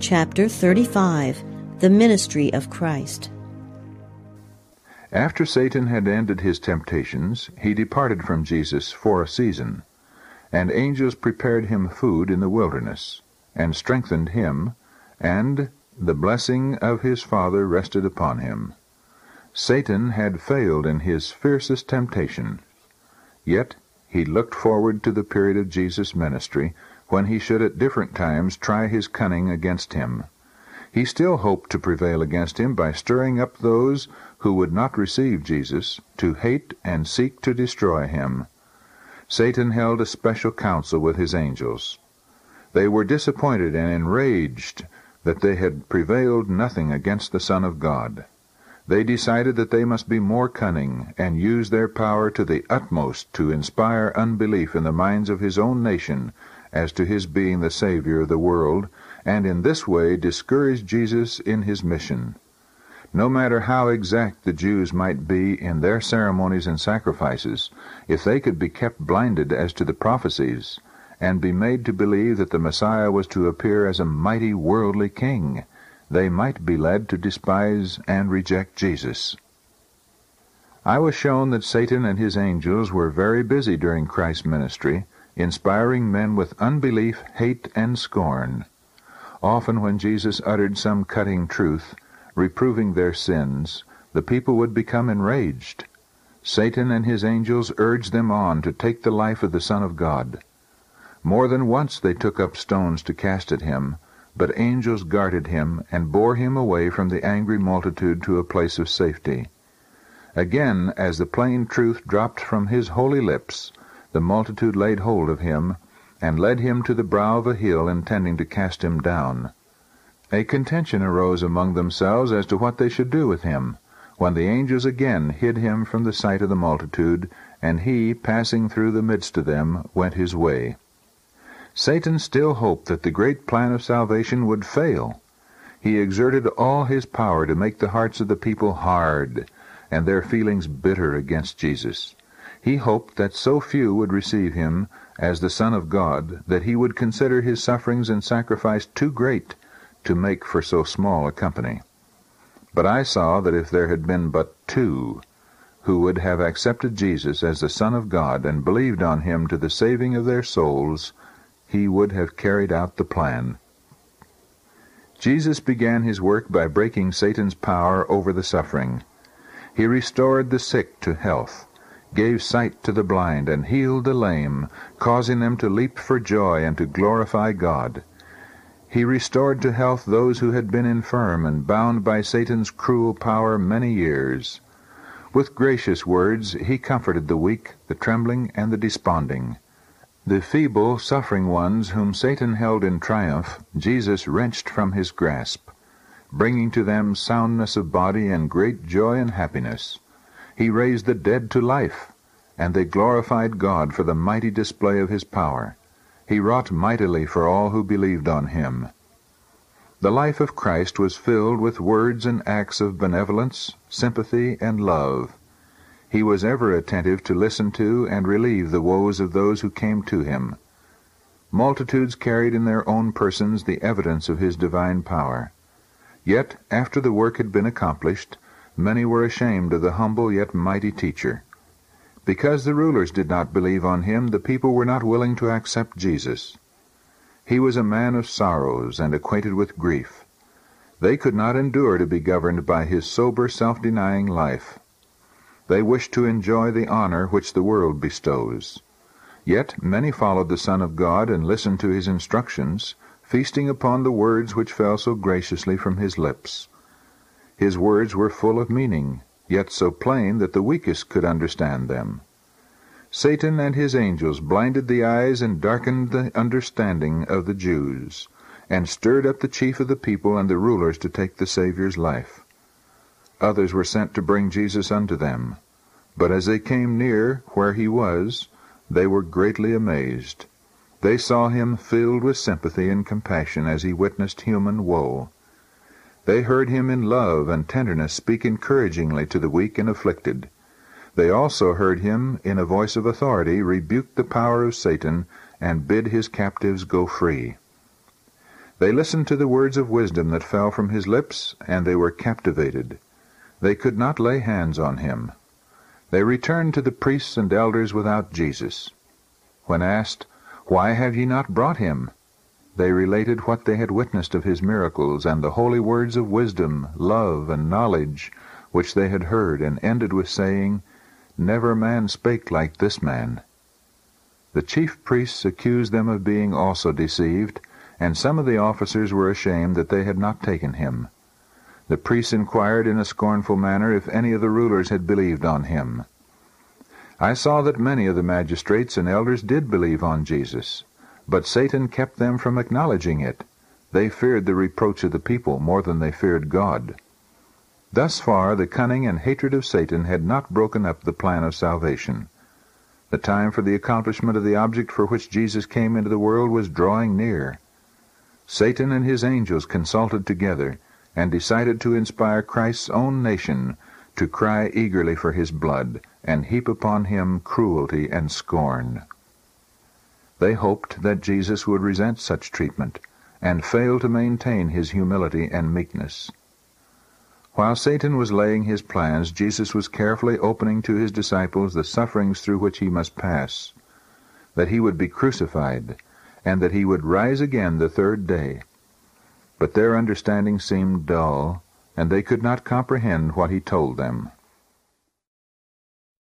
Chapter 35. The Ministry of Christ. After Satan had ended his temptations, he departed from Jesus for a season, and angels prepared him food in the wilderness, and strengthened him, and the blessing of his Father rested upon him. Satan had failed in his fiercest temptation, yet he looked forward to the period of Jesus' ministry, when he should at different times try his cunning against him. He still hoped to prevail against him by stirring up those who would not receive Jesus to hate and seek to destroy him. Satan held a special council with his angels. They were disappointed and enraged that they had prevailed nothing against the Son of God. They decided that they must be more cunning and use their power to the utmost to inspire unbelief in the minds of his own nation as to his being the Savior of the world, and in this way discourage Jesus in his mission. No matter how exact the Jews might be in their ceremonies and sacrifices, if they could be kept blinded as to the prophecies, and be made to believe that the Messiah was to appear as a mighty worldly king, they might be led to despise and reject Jesus. I was shown that Satan and his angels were very busy during Christ's ministry, inspiring men with unbelief, hate, and scorn. Often when Jesus uttered some cutting truth, reproving their sins, the people would become enraged. Satan and his angels urged them on to take the life of the Son of God. More than once they took up stones to cast at him, but angels guarded him and bore him away from the angry multitude to a place of safety. Again, as the plain truth dropped from his holy lips, the multitude laid hold of him and led him to the brow of a hill, intending to cast him down. A contention arose among themselves as to what they should do with him, when the angels again hid him from the sight of the multitude, and he, passing through the midst of them, went his way. Satan still hoped that the great plan of salvation would fail. He exerted all his power to make the hearts of the people hard, and their feelings bitter against Jesus. He hoped that so few would receive him as the Son of God that he would consider his sufferings and sacrifice too great to make for so small a company. But I saw that if there had been but 2 who would have accepted Jesus as the Son of God and believed on him to the saving of their souls, he would have carried out the plan. Jesus began his work by breaking Satan's power over the suffering. He restored the sick to health, gave sight to the blind, and healed the lame, causing them to leap for joy and to glorify God. He restored to health those who had been infirm and bound by Satan's cruel power many years. With gracious words he comforted the weak, the trembling, and the desponding. The feeble, suffering ones whom Satan held in triumph, Jesus wrenched from his grasp, bringing to them soundness of body and great joy and happiness. He raised the dead to life, and they glorified God for the mighty display of his power. He wrought mightily for all who believed on him. The life of Christ was filled with words and acts of benevolence, sympathy, and love. He was ever attentive to listen to and relieve the woes of those who came to him. Multitudes carried in their own persons the evidence of his divine power. Yet, after the work had been accomplished, many were ashamed of the humble yet mighty teacher. Because the rulers did not believe on him, the people were not willing to accept Jesus. He was a man of sorrows and acquainted with grief. They could not endure to be governed by his sober, self-denying life. They wished to enjoy the honor which the world bestows. Yet many followed the Son of God and listened to his instructions, feasting upon the words which fell so graciously from his lips. His words were full of meaning, yet so plain that the weakest could understand them. Satan and his angels blinded the eyes and darkened the understanding of the Jews, and stirred up the chief of the people and the rulers to take the Savior's life. Others were sent to bring Jesus unto them, but as they came near where he was, they were greatly amazed. They saw him filled with sympathy and compassion as he witnessed human woe. They heard him in love and tenderness speak encouragingly to the weak and afflicted. They also heard him, in a voice of authority, rebuke the power of Satan and bid his captives go free. They listened to the words of wisdom that fell from his lips, and they were captivated. They could not lay hands on him. They returned to the priests and elders without Jesus. When asked, "Why have ye not brought him?" they related what they had witnessed of his miracles, and the holy words of wisdom, love, and knowledge, which they had heard, and ended with saying, "Never man spake like this man." The chief priests accused them of being also deceived, and some of the officers were ashamed that they had not taken him. The priests inquired in a scornful manner if any of the rulers had believed on him. I saw that many of the magistrates and elders did believe on Jesus, but Satan kept them from acknowledging it. They feared the reproach of the people more than they feared God. Thus far the cunning and hatred of Satan had not broken up the plan of salvation. The time for the accomplishment of the object for which Jesus came into the world was drawing near. Satan and his angels consulted together and decided to inspire Christ's own nation to cry eagerly for his blood and heap upon him cruelty and scorn. They hoped that Jesus would resent such treatment and fail to maintain his humility and meekness. While Satan was laying his plans, Jesus was carefully opening to his disciples the sufferings through which he must pass, that he would be crucified, and that he would rise again the third day. But their understanding seemed dull, and they could not comprehend what he told them.